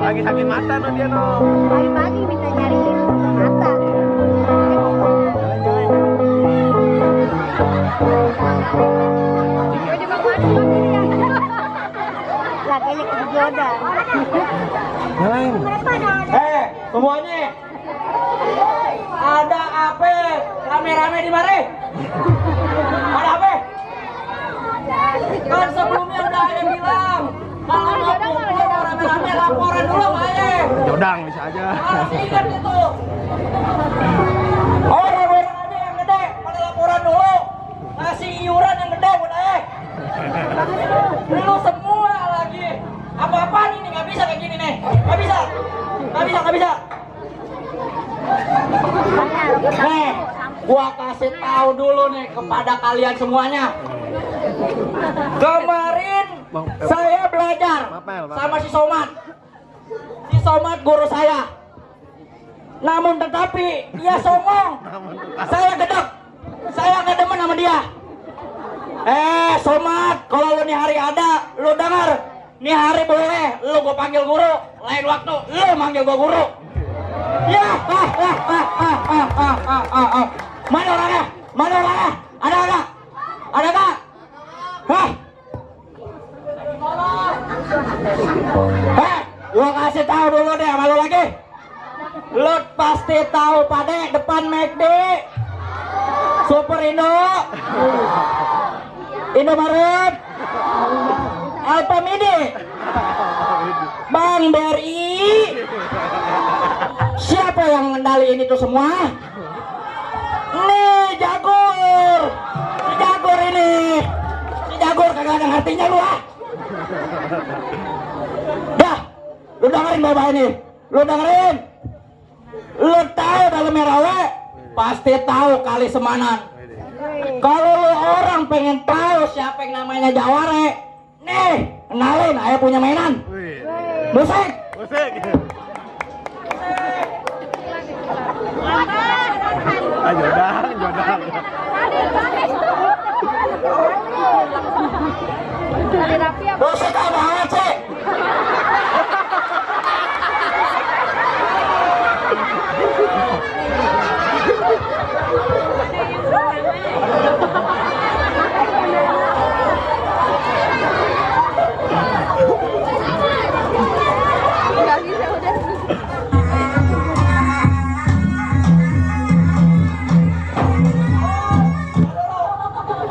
Lagi sakit mata no dia no. Pagi-pagi minta nyariin mata. Gue juga mati ya. Lah kayaknya kejodohan. Lain. Semuanya. Ada apa? Rame-rame di mari. Ada apa? Kan sebelumnya udah ada bilang kalau mau kumpul mau rame-rame laporan dulu sama ayah. Jodang bisa aja. Harus ingat itu. Oh rame-rame yang gede pada laporan dulu. Ngasih iuran yang gede buat ayah. Lu semua lagi. Apa-apaan ini nggak bisa kayak gini nih. Nggak bisa. Nih, gua kasih tahu dulu nih kepada kalian semuanya. Kemarin saya belajar sama si Somad. Si Somad guru saya. Namun tetapi dia sombong. Saya gedek. Saya nggak demen sama dia. Somad, kalau lu nih hari ada, lu dengar. Nih hari boleh, lu gua panggil guru. Lain waktu, lu manggil gua guru. Ya, Mana orangnya? Ada nggak? Hah? Gua kasih tahu dulu deh sama lu lagi. Lu pasti tahu Pade depan McD, Super Indo, Indomaret, Alfamidi, Bang BRI. Siapa yang ngendaliin itu semua? Nih Jagur. Si Jagur ini. Si Jagur kagak ada ngertinya lu ah. Dah, lu dengerin bapak ini. Lu dengerin. Lu tahu dalamnya rawe, pasti tahu kali Semanan. Kalau lu orang pengen tahu siapa yang namanya Jaware, nih, kenalin, ayah punya mainan. Musik. Jodang. Musik apa sih?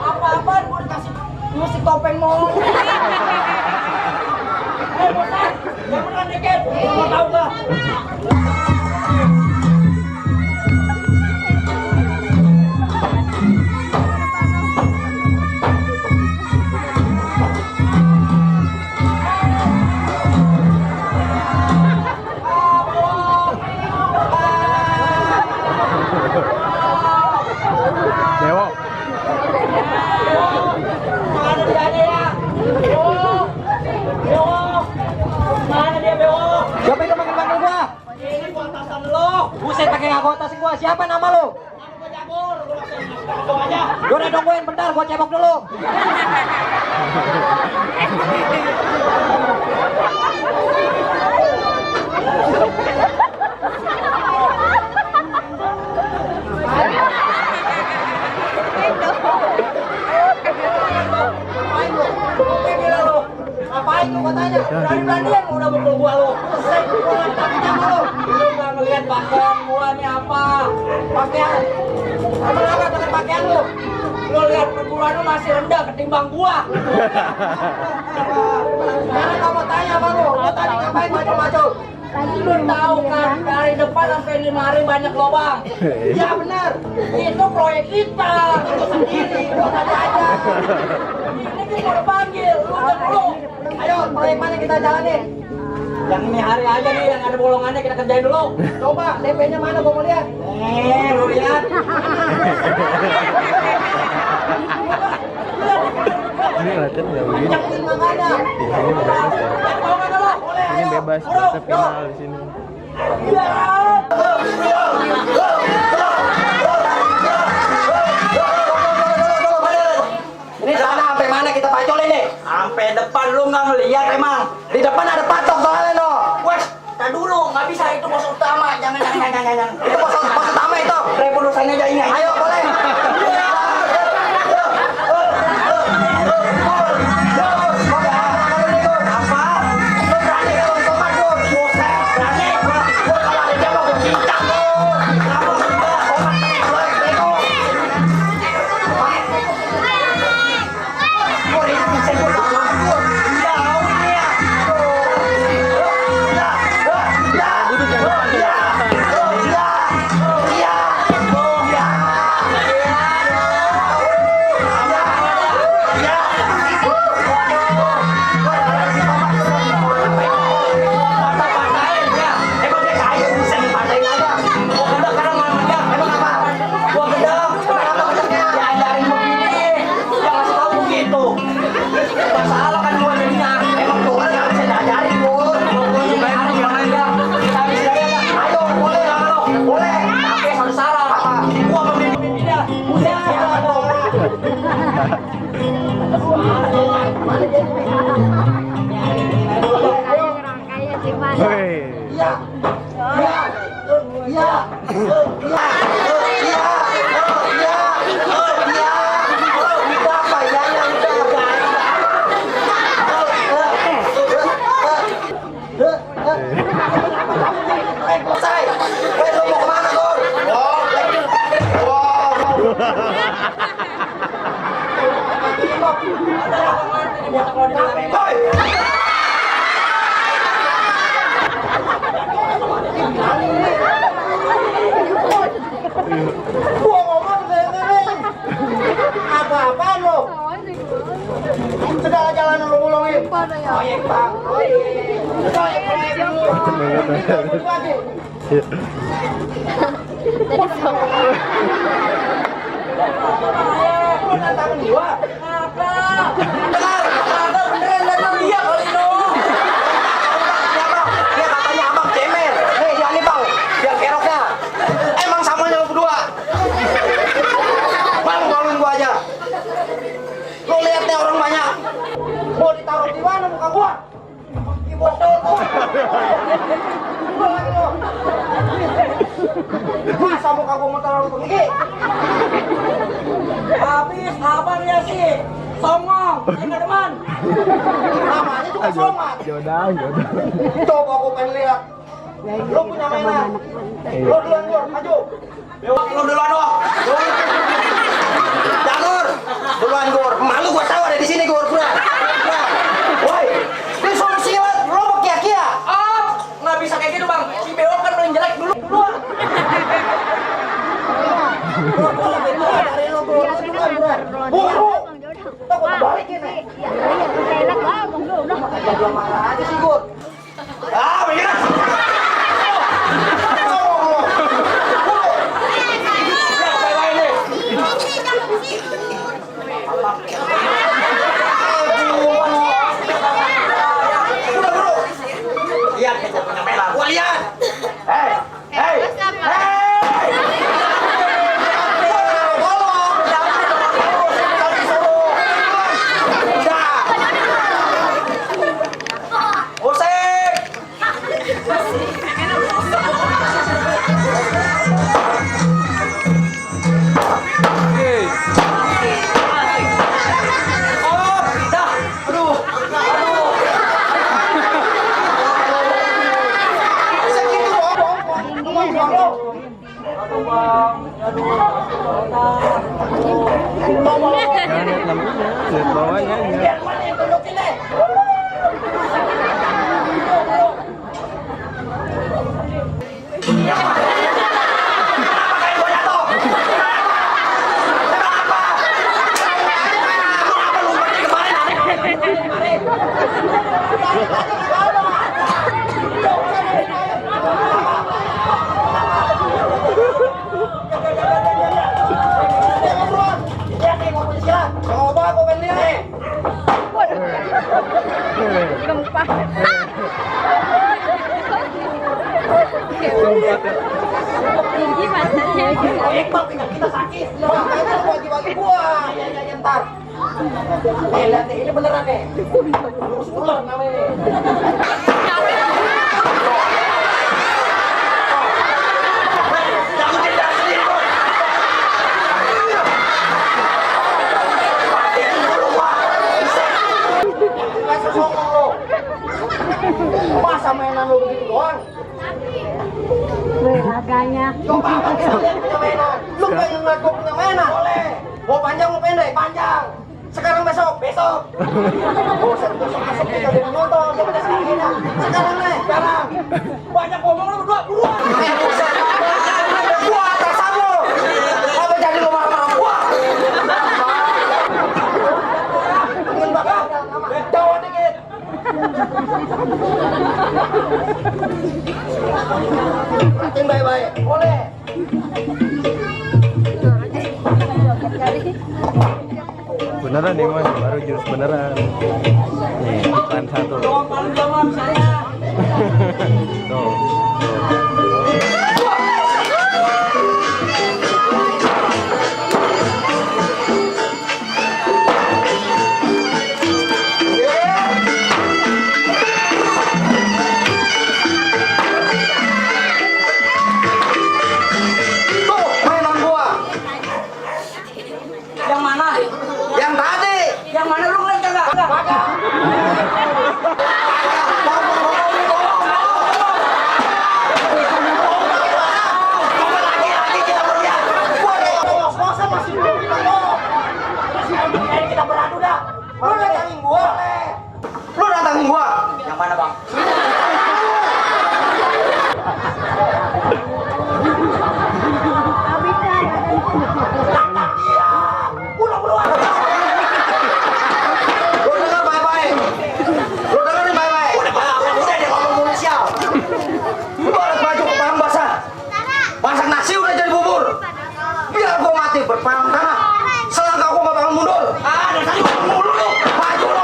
Apa-apaan gue dikasih musik topeng mau. Bosan, jangan beneran dikit. Mau tahu nggak? Dewo. Mana dia ya? Bewo. Mana dia Bewo? Siapa itu manggil gua? Ini gua atasan lo. Buset pakai ngaku atasin gua. Siapa nama lu? Gua Jagur. Gua langsung aja. Gua udah nungguin bentar, gua cebok dulu. Ngapain lu katanya? Berani-beranian lu udah mukul gua lu. Selesai gua tapi sama lu. Lu nggak ngeliat pakaian gua nih apa? Pakaian. Apa dengan pakaian lu? Lu lihat perguruan lu masih rendah ketimbang gua. Sekarang kamu tanya sama lu. Lu tadi ngapain maju-maju? Lu tahu kan dari depan sampai 5 hari banyak lubang. Iya benar. Itu proyek kita. Itu sendiri. Lu tanya aja. Ini kita udah panggil. Lu udah dulu. Ayo, proyek mana kita jalanin? Yang ini hari aja nih, yang ada bolongannya kita kerjain dulu. Coba, DP-nya mana gua mau lihat. Lu lihat. Ini latihan nggak begini. Kencengin makanya. Ini bebas kita final di sini. Ini sana sampai mana kita pacol ini? Sampai depan lu nggak ngeliat emang. Di depan ada patok soalnya no. Wes, jangan. Itu pos utama itu. Revolusi aja ini. Ayo, boleh. Apa-apaan lo? Segala jalanan lo gulungin. Proyek bang. Lu nantangin gua? Apa? Dengar beneran dia kali lo. Dia katanya abang cemen. Nih dia nih bang, dia keroknya. Emang samanya lo berdua. Bang, tolongin gua aja. Lo lihat nih orang banyak. Mau ditaruh di mana muka gua? Di botol gua. Gua lagi lo. Masa muka gua mau taruh di gigi? Habis abangnya sih songong, enggak deman. Namanya juga somat. Jodoh. Coba gua pengen lihat. Lo punya mainan. Lo duluan Gur, maju. Lo duluan dong. Jangur. Duluan Gur. Malu gua tahu ada di sini Gur. Woi, ini solusi lo pakai kia. Nggak bisa kayak gitu bang. Si Beo kan paling jelek dulu. Keluar. Dari lo Gur. Buru. Takut balikin nih. Jangan marah aja sih Gur. Begini. Lihat kecapnya merah, gua lihat. Hei. Lihat bawahnya. Iqbal pinggang kita sakit. Makanya lu bagi-bagi gua. Ya ntar. Lihat nih, ini beneran nih. Lurus ular namanya. Masa mainan lu begitu doang? Weh, harganya. Coba lihat punya mainan. Lu pengen ngeliat gua punya mainan? Boleh. Mau panjang mau pendek? Panjang. Sekarang besok? Besok. Bosan masuk kita dengan nonton. Coba dah sekarang ini. Sekarang nih. Sekarang. Banyak ngomong lu berdua, buruan. Buset. Gua atas lu. Apa jadi lu marah-marah gua? Ingin bakal. Jauh dikit. Perhatiin baik-baik. Boleh. Beneran nih mas, baru jurus beneran. Nih, iklan satu. Doang paling jawab saya. Tuh. Tuh, mainan gua. Yang mana? Yang tadi. Yang mana lu ngeliat kagak? Kagak. Kita beradu dah. Lu datangin gua. Lu datangin gua. Yang mana bang? Pulang. Lu denger baik-baik. Lu dengerin baik-baik. Udah deh ngomong mulu sial. Lu harus baju kepala basah. Masak nasi udah jadi bubur. Biar gua mati berperang tanah. Selangkah gua gak bakal mundur. Dari tadi ngomong mulu lu. Maju lu.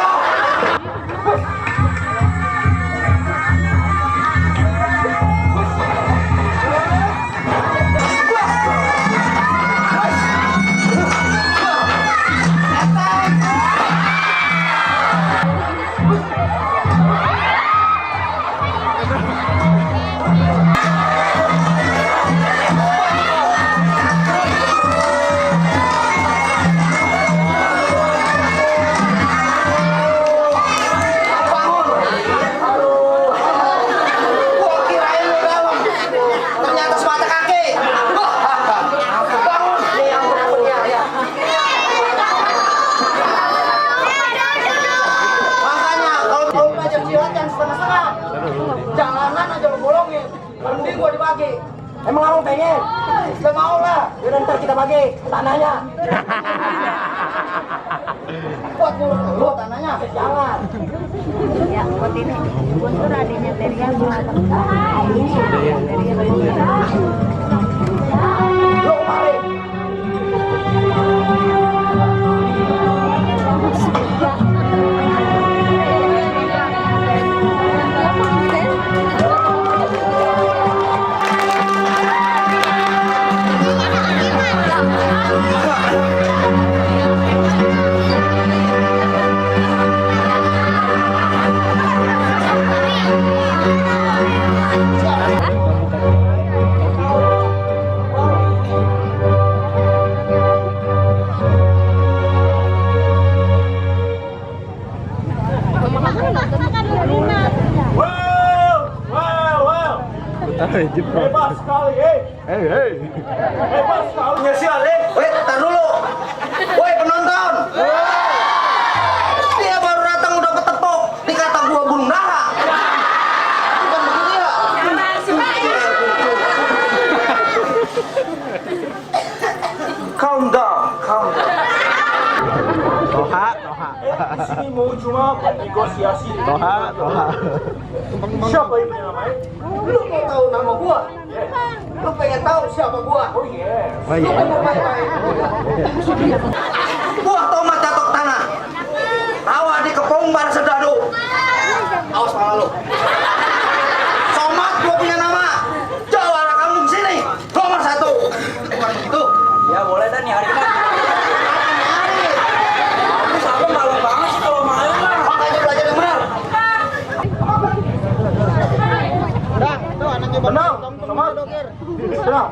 Gua kirain lu dalam. Ternyata semata kaki. Bangun. Ya ampun ya. Makanya kalau belajar silat jangan setengah-setengah. Jalanan aja lu bolongin. Mending gua dibagi. Emang abang pengen? Gak mau lah. Biar ntar kita bagi tanahnya. Buat lu tanahnya. Jangan. Ya, buat ini. Buat itu adanya dari yang Lu kemari. Bentar, jepret. Hebat sekali, hei. Hei. Hebat sekali. Sial, woi, tar dulu. Woi, penonton. Dia baru datang udah ketepuk. Dikata gua bunuh dara. Bukan begitu ya? Calm down. Toha. Di sini mau cuma bernegosiasi. Toha. Siapa yang punya namanya? Lu mau tahu nama gua? Lu pengen tahu siapa gua? Oh iya. Oh iya. Buah tomat catok tanah. Rawa di kepung bar sedadu. Awas pala lu. Somat gua punya nama. Jawara kampung sini. Nomor 1. Bukan begitu. Ya boleh dah nih hari ini. Kamu sama malu banget sih kalau main lah. Makanya belajar yang benar. Tenang, Somat. Tenang.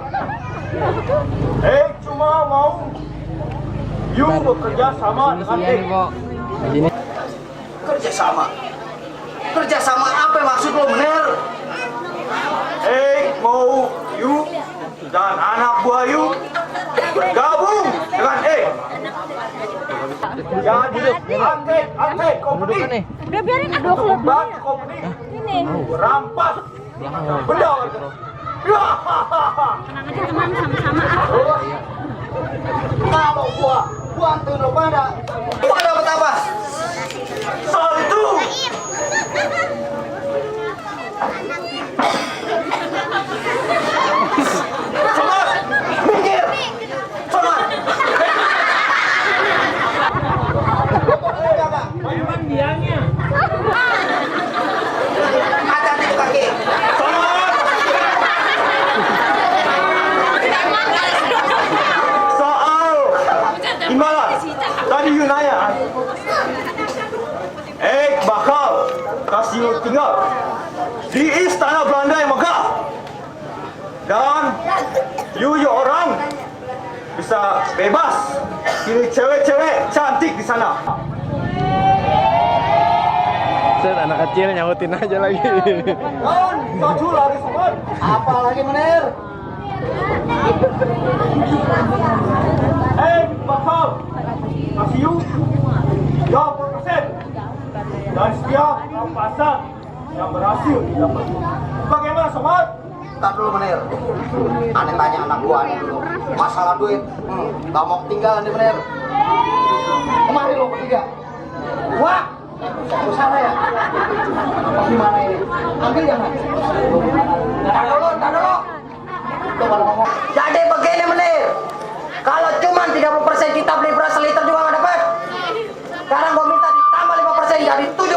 Cuma mau you bekerja sama dengan Kerja sama apa maksud lo, Mener? dan anak buah Yu bergabung dengan Jadi angket kompeni. Udah biarin aku klub Bantu kompeni. ini. Rampas benda warga. Tenang aja teman, sama-sama Kalau gua bantu lo pada dapat apa? Soal itu Semangat! Minggir! Semangat! Hati-hati tuh kaki. soal imbalan. Tadi you nanya, bakal kasih you tinggal di istana Belanda yang megah, dan you orang bisa bebas pilih cewek-cewek cantik di sana. Set anak kecil nyautin aja lagi. Dan maju lari sobat. Apa lagi menir? Bakal kasih you 20% dan setiap rampasan yang berhasil didapat. Bagaimana sobat? Ntar dulu menir. Aneh tanya anak gua aneh dulu. Masalah duit, gak mau tinggal nih menir. Kemari lo bertiga. Wah, aku salah ya. Apa gimana ini? Ambil jangan. Ntar dulu. Tuh kalau ngomong. Jadi begini menir. Kalau cuma 30% kita beli beras seliter juga nggak dapat. Sekarang gua minta ditambah 5% jadi 70%.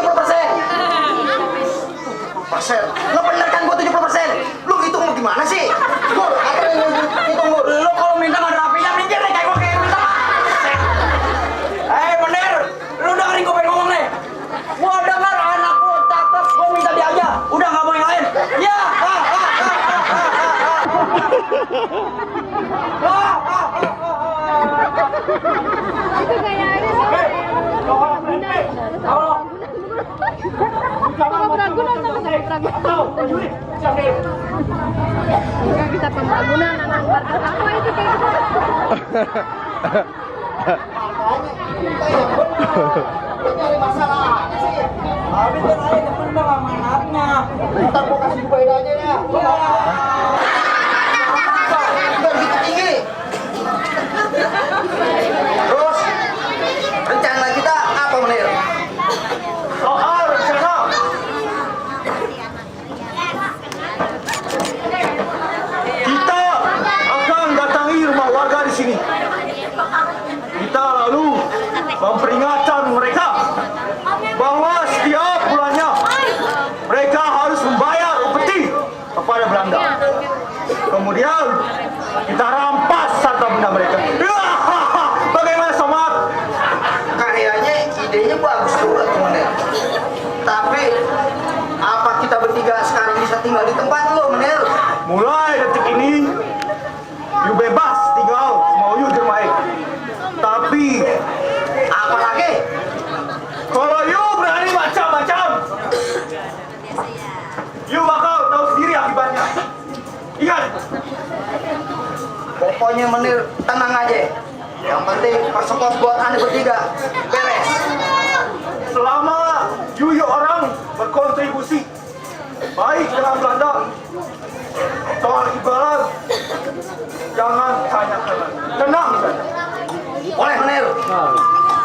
70%. Nggak bener kan gua 70%? Lu hitung mau gimana sih? Gur, apa yang hitung Gur? Lu kalau minta nggak ada rapinya minggir deh kayak gua kayak minta. Menir, lu dengerin gua pengen ngomong nih. Gua dengar anak lu cakep, gua minta dia aja. Udah nggak mau yang lain. Ya. Itu kayak ada pembangunan nggak bisa pembangunan anak apa itu kayak Nyari masalah sih. Habis kan aja depan dong sama anaknya. Ntar gua kasih bedanya ya. Biar gitu tinggi. Terus rencana kita apa menir? Soal rencana, kita akan datangi rumah warga di sini. Kita lalu memperingatkan mereka bahwa setiap bulannya mereka harus membayar upeti kepada Belanda. Kemudian kita rampas harta benda mereka. Bagaimana sobat? Kayaknya idenya bagus juga tuh menir. Tapi apa kita bertiga sekarang bisa tinggal di tempat lo menir? Mulai detik ini, you bebas tinggal mau you di rumah Ek. Tapi Apa lagi? kalau you berani macam-macam, you bakal tahu sendiri akibatnya. Ingat, Pokoknya menir tenang aja. Yang penting persekos buat aneh bertiga beres. selama you orang berkontribusi baik dengan Belanda, soal imbalan jangan tanyakan lagi. Tenang saja. Boleh menir.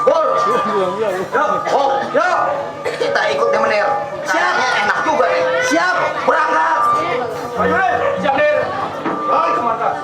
Gur. Ya, Oh, ya. Kita ikut deh menir. Kayaknya enak juga deh. Siap, berangkat. prajurit, siap dir. Balik ke markas.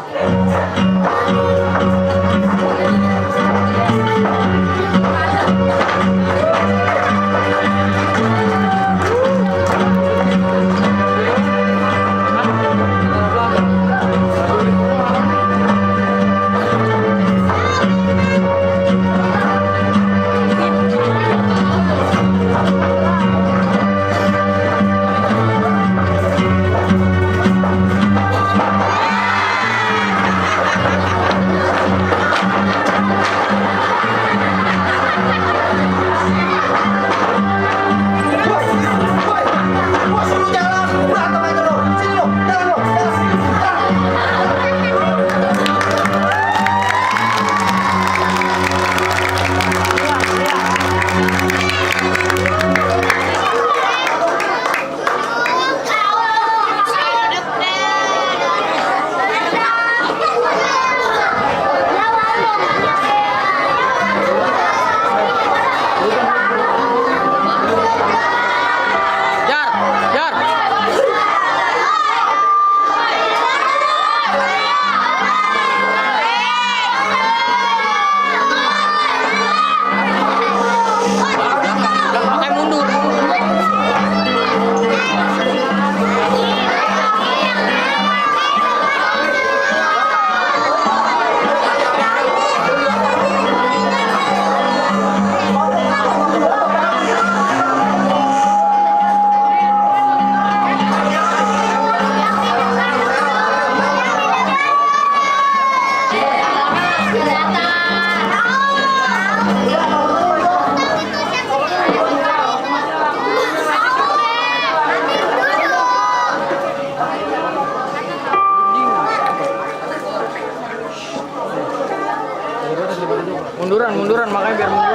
munduran makanya biar munduran.